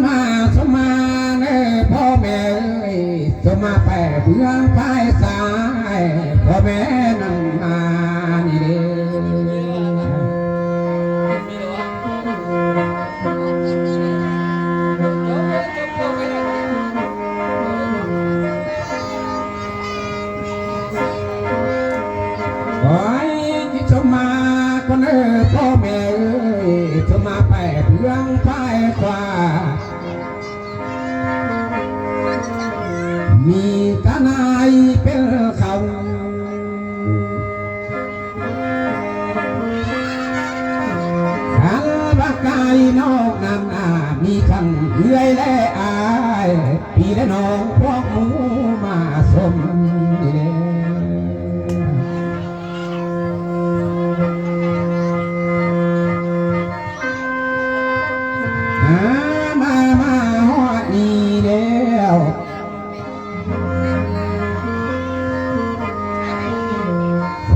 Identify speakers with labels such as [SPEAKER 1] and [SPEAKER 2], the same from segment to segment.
[SPEAKER 1] มาสมาเน่พ่อแม่เอ้ยสมาไปเพื่อไปสายพ่อแม่นั่งมานี่เด้โอ้ยที่สมาคนเอ้ยพ่อแม่เอ้ยสมาไปเพื่อไปขวามีกนายเป็นเขาขันรักกายนอกนั้นมีขังเอื้อยและอายพี่และน้องพวกหมูมาสมนี่เด้มาฮอดนี่แล้ว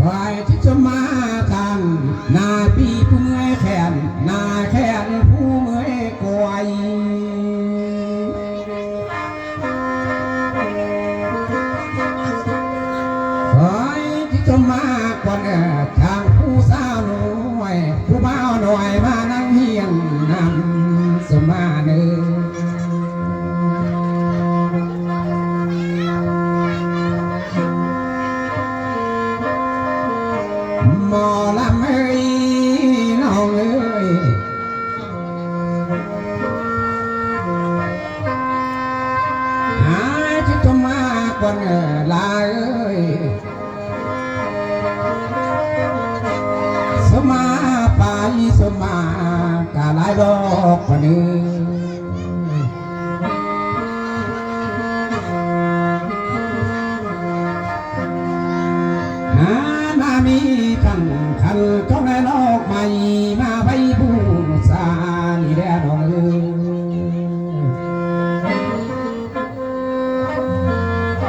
[SPEAKER 1] ฝ่ายที่จะมาทางนาปีผู้เมื่อยแขนนาแขนผู้เมื่อยกวยฝ่ายที่จะมาก่อนทางผู้สาวหน่อยผู้บ่าวหน่อยมานั่งเฮียงนำสมาเนื้อหมอลำเอ้ยน้องเอ้ยหาที่จะมาก่อนลาเอ้ยสมาไปสมากาลายดอกคนนึงมามีขันขันก็แน่นอกใหม่มาใบบูสานี่แน่นอน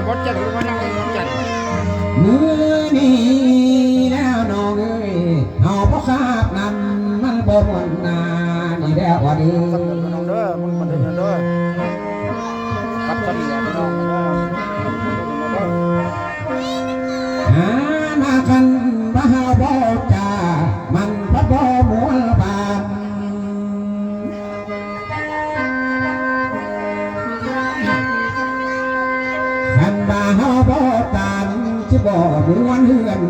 [SPEAKER 2] บดจัดหรือว่านั่งบดจัด
[SPEAKER 1] มือนี่แล้วน้องเอ้ยเอาพ่อคาบนั้นมันบ่มวนนานี่แล้วว่าดี
[SPEAKER 2] น้องเด้อมึงมาเดินเด้อกับตอนนี้น้องเด้อ
[SPEAKER 1] มากันมาหาบ่จ่ามันพัดบ่มัวบานขันมาหาบ่ตานที่บ่ม้วนเฮือน